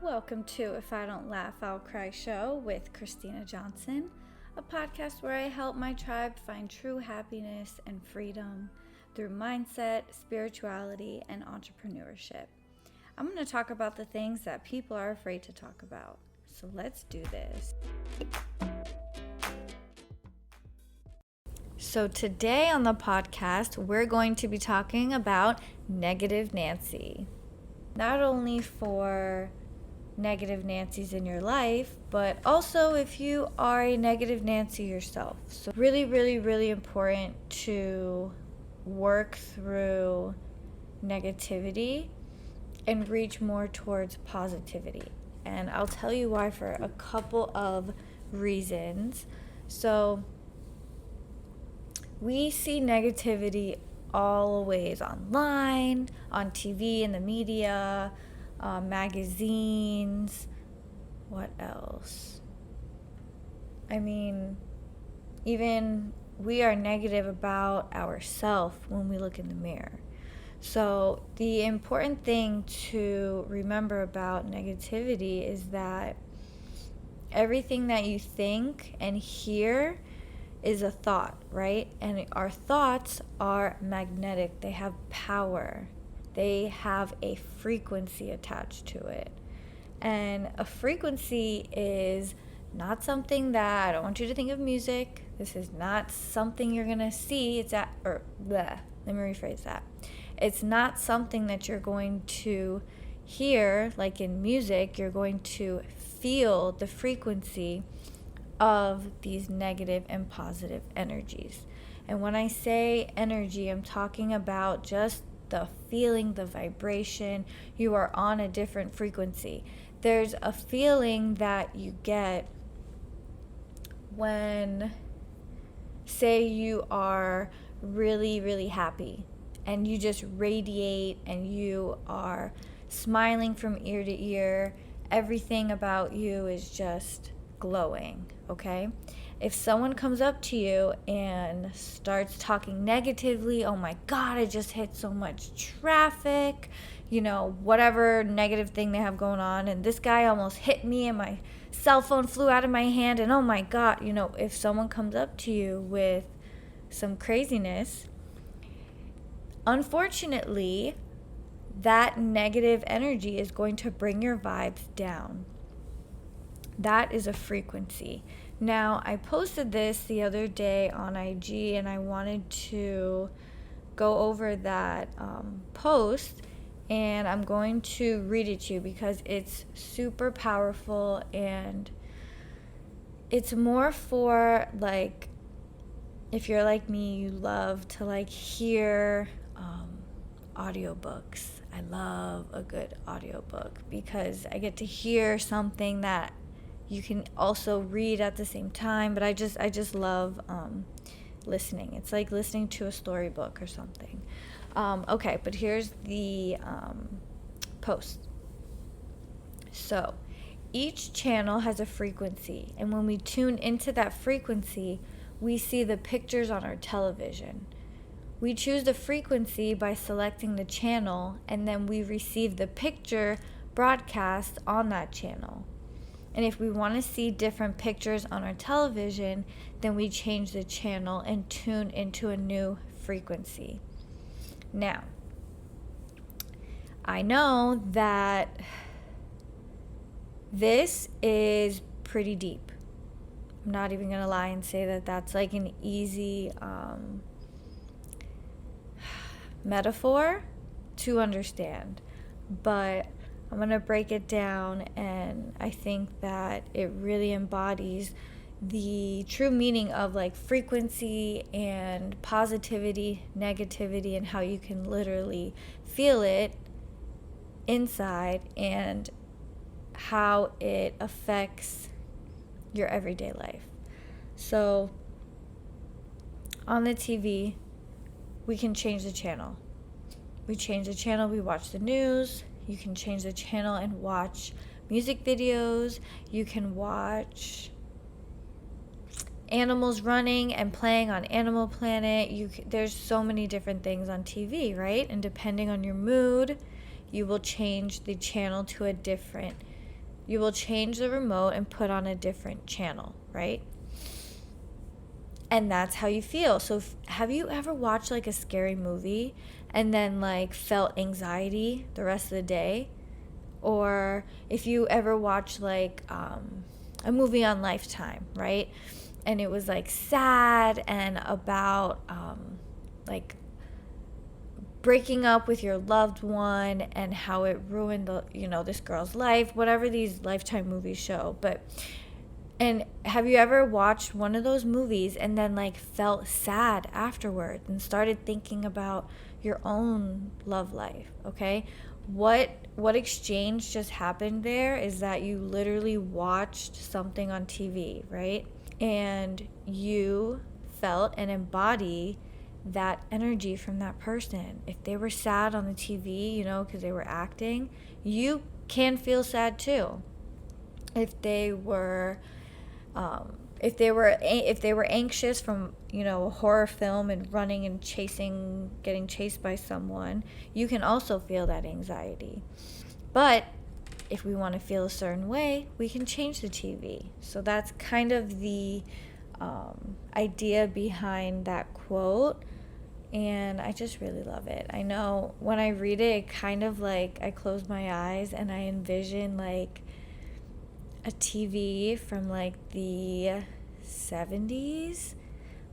Welcome to If I Don't Laugh, I'll Cry show with Christina Johnson, a podcast where I help my tribe find true happiness and freedom through mindset, spirituality, and entrepreneurship. I'm going to talk about the things that people are afraid to talk about. So let's do this. So today on the podcast, we're going to be talking about Negative Nancy. Not only for negative Nancys in your life, but also if you are a negative Nancy yourself. So really important to work through negativity and reach more towards positivity. And I'll tell you why for a couple of reasons. So we see negativity always online, on TV, in the media, magazines. What else? Even we are negative about ourselves when we look in the mirror. So the important thing to remember about negativity is that everything that you think and hear is a thought, right? And our thoughts are magnetic. They have power. They have a frequency attached to it. And a frequency is not something that, I don't want you to think of music. This is not something you're going to see. Let me rephrase that. It's not something that you're going to hear, like in music. You're going to feel the frequency of these negative and positive energies. And when I say energy, I'm talking about just the feeling, the vibration. You are on a different frequency. There's a feeling that you get when, say, you are really happy and you just radiate and you are smiling from ear to ear. Everything about you is just glowing, okay? If someone comes up to you and starts talking negatively, oh my God, I just hit so much traffic, whatever negative thing they have going on, and this guy almost hit me and my cell phone flew out of my hand, and oh my God, if someone comes up to you with some craziness, unfortunately, that negative energy is going to bring your vibes down. That is a frequency. Now, I posted this the other day on IG, and I wanted to go over that post, and I'm going to read it to you because it's super powerful, and it's more for, if you're like me, you love to hear audiobooks. I love a good audiobook because I get to hear something that you can also read at the same time, but I just love listening. It's like listening to a storybook or something. Okay, but here's the post. So each channel has a frequency, and when we tune into that frequency, we see the pictures on our television. We choose the frequency by selecting the channel, and then we receive the picture broadcast on that channel. And if we want to see different pictures on our television, then we change the channel and tune into a new frequency. Now, I know that this is pretty deep. I'm not even going to lie and say that that's like an easy metaphor to understand. But I'm going to break it down, and I think that it really embodies the true meaning of frequency and positivity, negativity, and how you can literally feel it inside and how it affects your everyday life. So on the TV, we can change the channel. We change the channel, we watch the news. You can change the channel and watch music videos. You can watch animals running and playing on Animal Planet. There's so many different things on TV, right? And depending on your mood, you will change the channel to a different You will change the remote and put on a different channel, right? And that's how you feel. So have you ever watched like a scary movie and then like felt anxiety the rest of the day? Or if you ever watched like a movie on Lifetime, right? And it was like sad and about like breaking up with your loved one and how it ruined this girl's life, whatever these Lifetime movies show. And have you ever watched one of those movies and then like felt sad afterwards and started thinking about your own love life? Okay, what exchange just happened there is that you literally watched something on TV, right? And you felt and embody that energy from that person. If they were sad on the TV, because they were acting, you can feel sad too. If they were if they were anxious from a horror film and running and getting chased by someone, you can also feel that anxiety. But if we want to feel a certain way, we can change the TV. So that's kind of the idea behind that quote, and I just really love it. I know when I read it kind of like I close my eyes and I envision like a TV from like the 70s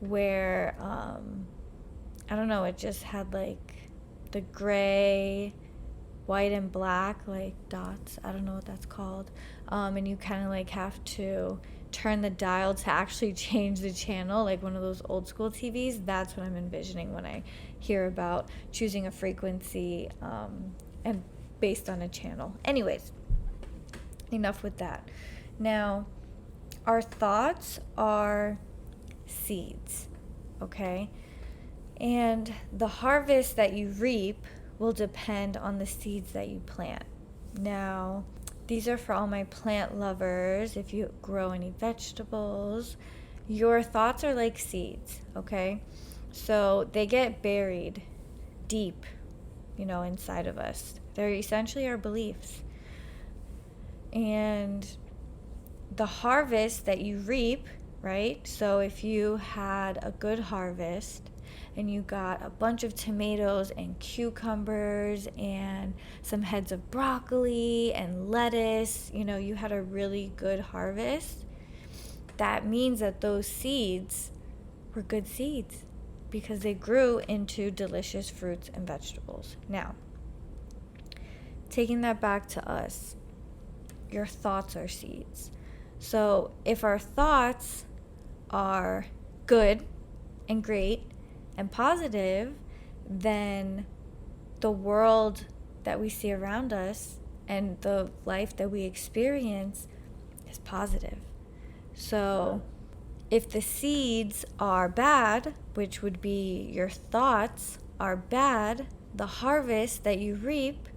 where I don't know, it just had like the gray, white and black like dots. I don't know what that's called. And you kind of like have to turn the dial to actually change the channel, like one of those old school TVs. That's what I'm envisioning when I hear about choosing a frequency and based on a channel. Anyways, enough with that. Now, our thoughts are seeds, okay? And the harvest that you reap will depend on the seeds that you plant. Now, these are for all my plant lovers. If you grow any vegetables, your thoughts are like seeds, okay? So they get buried deep, inside of us. They're essentially our beliefs. And the harvest that you reap, right? So if you had a good harvest and you got a bunch of tomatoes and cucumbers and some heads of broccoli and lettuce, you had a really good harvest, that means that those seeds were good seeds because they grew into delicious fruits and vegetables. Now, taking that back to us, your thoughts are seeds. So if our thoughts are good and great and positive, then the world that we see around us and the life that we experience is positive. So if the seeds are bad, which would be your thoughts are bad, the harvest that you reap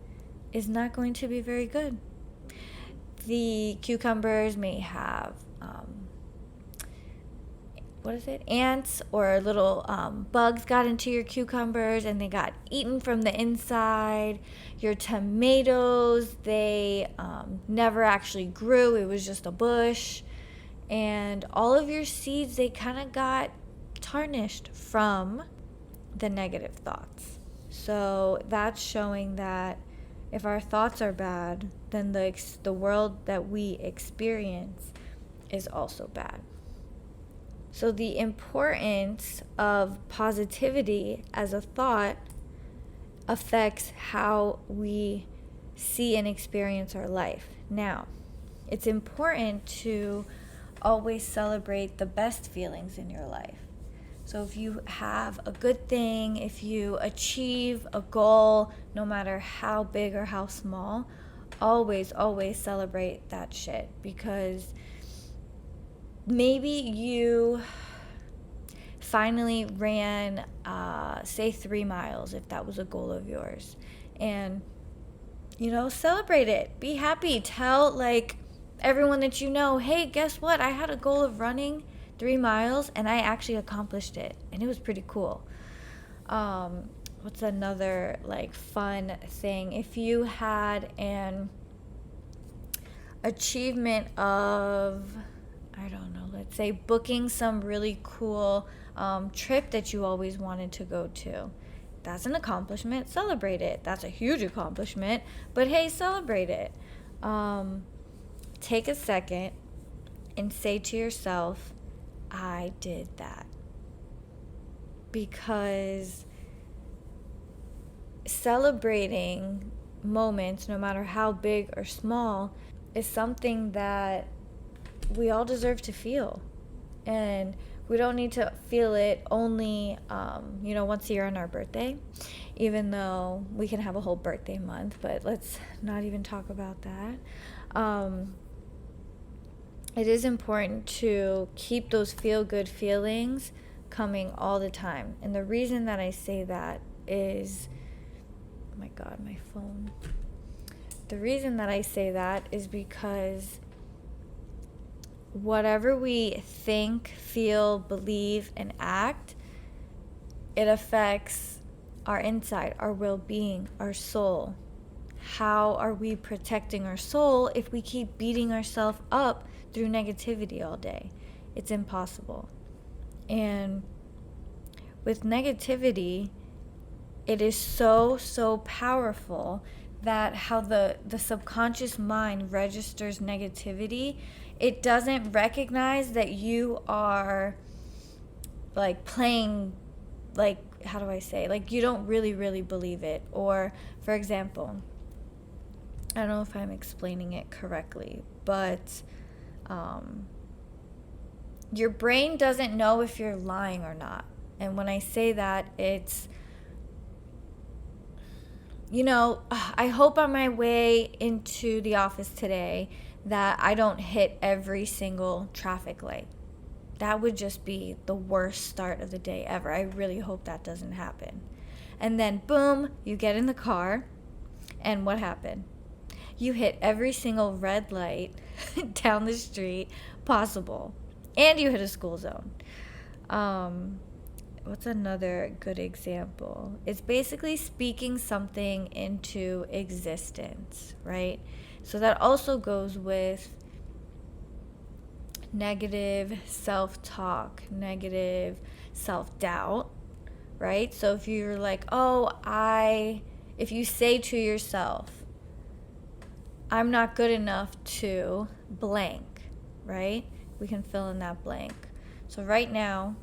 is not going to be very good. The cucumbers may have ants or little bugs got into your cucumbers and they got eaten from the inside. Your tomatoes, they never actually grew. It was just a bush. And all of your seeds, they kind of got tarnished from the negative thoughts. So that's showing that if our thoughts are bad, then the world that we experience is also bad. So the importance of positivity as a thought affects how we see and experience our life. Now, it's important to always celebrate the best feelings in your life. So if you have a good thing, if you achieve a goal, no matter how big or how small, always celebrate that shit. Because maybe you finally ran, say 3 miles, if that was a goal of yours. And, celebrate it. Be happy. Tell, everyone that you know, hey, guess what? I had a goal of running 3 miles and I actually accomplished it. And it was pretty cool. What's another, fun thing? If you had achievement of, I don't know, let's say booking some really cool trip that you always wanted to go to. That's an accomplishment. Celebrate it. That's a huge accomplishment. But hey, celebrate it. Take a second and say to yourself, I did that. Because celebrating moments, no matter how big or small, is something that we all deserve to feel. And we don't need to feel it only, once a year on our birthday, even though we can have a whole birthday month, but let's not even talk about that. It is important to keep those feel-good feelings coming all the time. And the reason that I say that is, oh my God, my phone. The reason that I say that is because whatever we think, feel, believe, and act, it affects our inside, our well-being, our soul. How are we protecting our soul if we keep beating ourselves up through negativity all day? It's impossible. And with negativity, it is so powerful that how the subconscious mind registers negativity, it doesn't recognize that you are like playing, like, how do I say, like you don't really believe it. Or for example, I don't know if I'm explaining it correctly, but your brain doesn't know if you're lying or not. And when I say that, it's, I hope on my way into the office today that I don't hit every single traffic light. That would just be the worst start of the day ever. I really hope that doesn't happen. And then boom, you get in the car, and what happened? You hit every single red light down the street possible. And you hit a school zone. What's another good example? It's basically speaking something into existence, right? So that also goes with negative self-talk, negative self-doubt, right? So if you're like, if you say to yourself, I'm not good enough to blank, right? We can fill in that blank. So right now,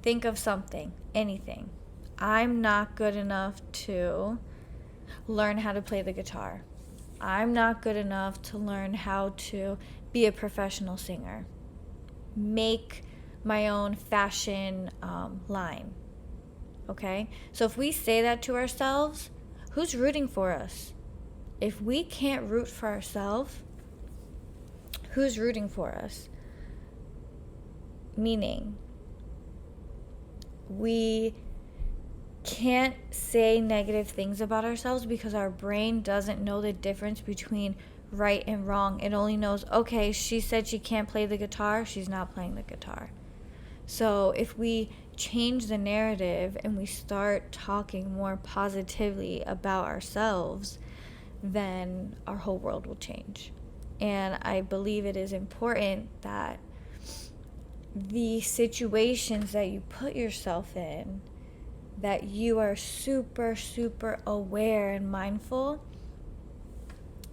think of something, anything. I'm not good enough to learn how to play the guitar. I'm not good enough to learn how to be a professional singer. Make my own fashion line. Okay? So if we say that to ourselves, who's rooting for us? If we can't root for ourselves, who's rooting for us? Meaning, we can't say negative things about ourselves because our brain doesn't know the difference between right and wrong. It only knows, okay, she said she can't play the guitar, she's not playing the guitar. So if we change the narrative and we start talking more positively about ourselves, then our whole world will change. And I believe it is important that the situations that you put yourself in, that you are super aware and mindful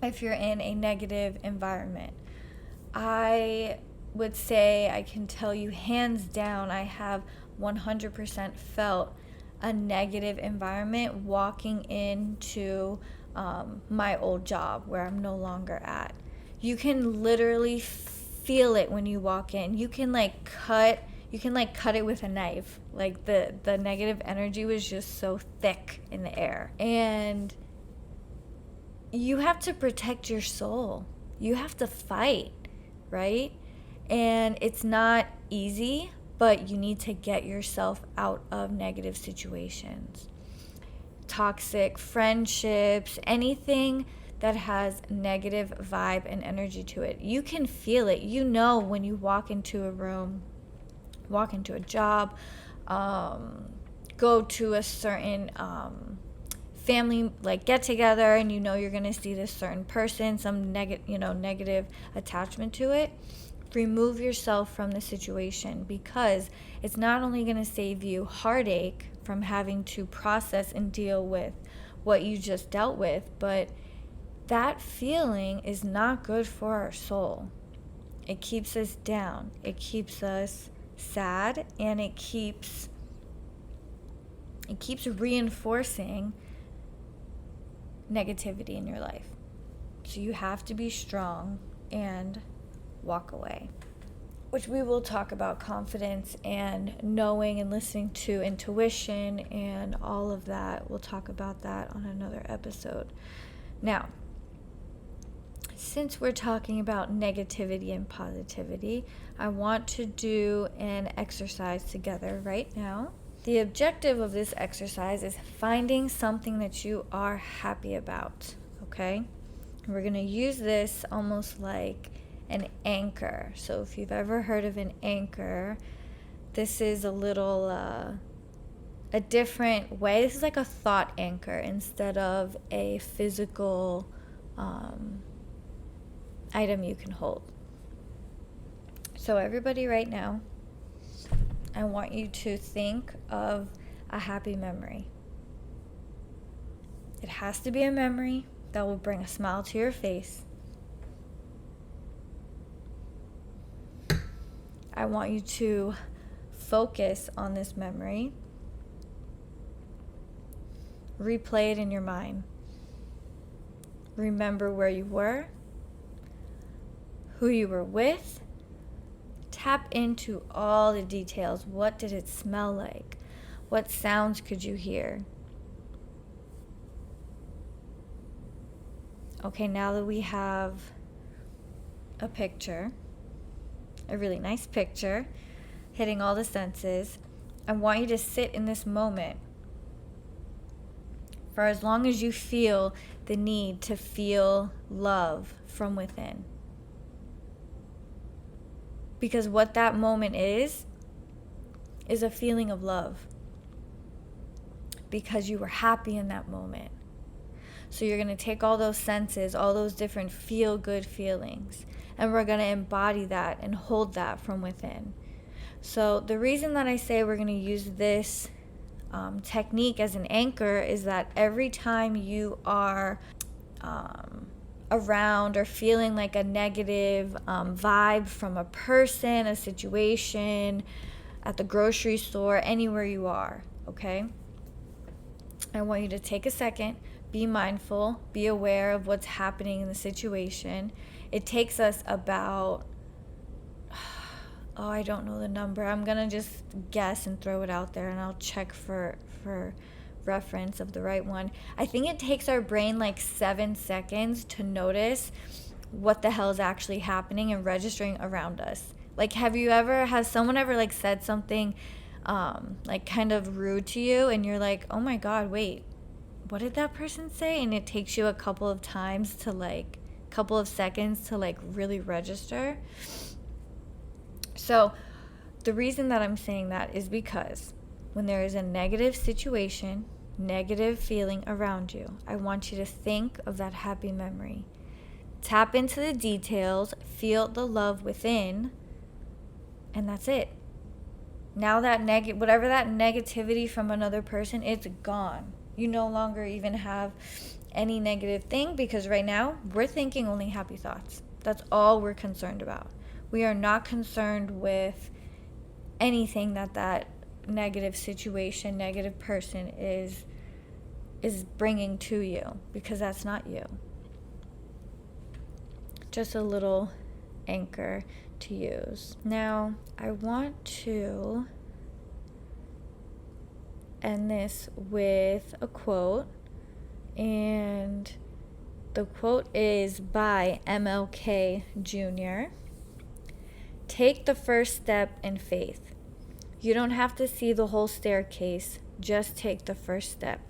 if you're in a negative environment. I would say, I can tell you hands down, I have 100% felt a negative environment walking into my old job where I'm no longer at. You can literally feel it when you walk in. You can cut it with a knife. Like the negative energy was just so thick in the air. And you have to protect your soul. You have to fight, right? And it's not easy, but you need to get yourself out of negative situations. Toxic friendships, anything that has negative vibe and energy to it. You can feel it. You know when you walk into a room, walk into a job, go to a certain family like get together and you know you're going to see this certain person, some negative attachment to it, remove yourself from the situation, because it's not only going to save you heartache from having to process and deal with what you just dealt with, but that feeling is not good for our soul. It keeps us down, it keeps us sad, and it keeps reinforcing negativity in your life. So you have to be strong and walk away, which we will talk about confidence and knowing and listening to intuition and all of that. We'll talk about that on another episode. Now, since we're talking about negativity and positivity, I want to do an exercise together right now. The objective of this exercise is finding something that you are happy about, okay? We're going to use this almost like an anchor. So if you've ever heard of an anchor, this is a little, a different way. This is like a thought anchor instead of a physical item you can hold. So everybody right now, I want you to think of a happy memory. It has to be a memory that will bring a smile to your face. I want you to focus on this memory. Replay it in your mind. Remember where you were, who you were with. Tap into all the details. What did it smell like? What sounds could you hear? Okay, now that we have a picture, a really nice picture, hitting all the senses, I want you to sit in this moment for as long as you feel the need to feel love from within. Because what that moment is a feeling of love. Because you were happy in that moment. So you're going to take all those senses, all those different feel-good feelings, and we're going to embody that and hold that from within. So the reason that I say we're going to use this technique as an anchor is that every time you are around or feeling like a negative vibe from a person, a situation, at the grocery store, anywhere you are, okay? I want you to take a second, be mindful, be aware of what's happening in the situation. It takes us about, I don't know the number. I'm going to just guess and throw it out there, and I'll check for reference of the right one. I think it takes our brain like 7 seconds to notice what the hell is actually happening and registering around us. Like, has someone ever like said something like kind of rude to you, and you're like, oh my God, wait, what did that person say? And it takes you a couple of seconds to like really register. So the reason that I'm saying that is because when there is a negative situation, negative feeling around you, I want you to think of that happy memory. Tap into the details, feel the love within, and that's it. Now that whatever that negativity from another person, it's gone. You no longer even have any negative thing, because right now we're thinking only happy thoughts. That's all we're concerned about. We are not concerned with anything that negative situation, negative person is bringing to you, because that's not you. Just a little anchor to use. Now, I want to end this with a quote, and the quote is by MLK Jr. Take the first step in faith. You don't have to see the whole staircase, just take the first step.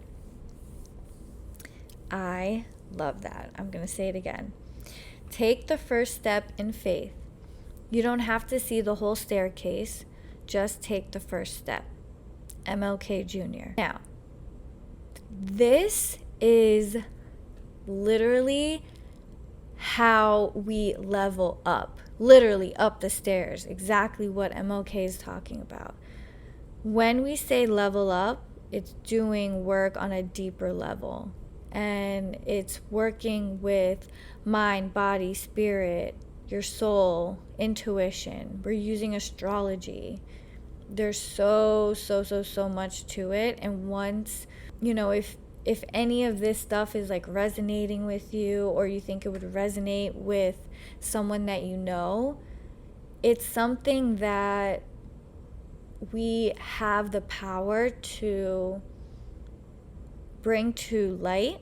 I love that. I'm going to say it again. Take the first step in faith. You don't have to see the whole staircase, just take the first step. MLK Jr. Now, this is literally how we level up, literally up the stairs, exactly what MLK is talking about. When we say level up, it's doing work on a deeper level, and it's working with mind, body, spirit, your soul, intuition. We're using astrology. There's so much to it. And once, if any of this stuff is like resonating with you, or you think it would resonate with someone that you know, it's something that we have the power to bring to light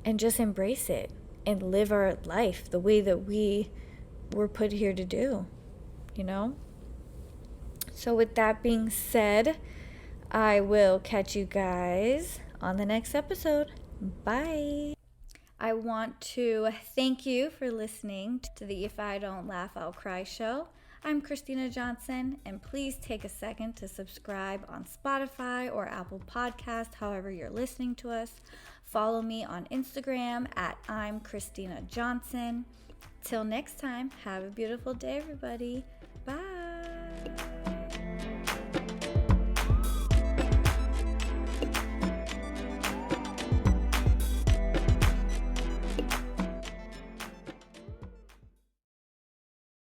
and just embrace it and live our life the way that we were put here to do, you know? So with that being said, I will catch you guys on the next episode. Bye. I want to thank you for listening to the If I Don't Laugh, I'll Cry show. I'm Christina Johnson, and please take a second to subscribe on Spotify or Apple Podcast, however you're listening to us. Follow me on Instagram at I'm Christina Johnson. Till next time, have a beautiful day, everybody. Bye.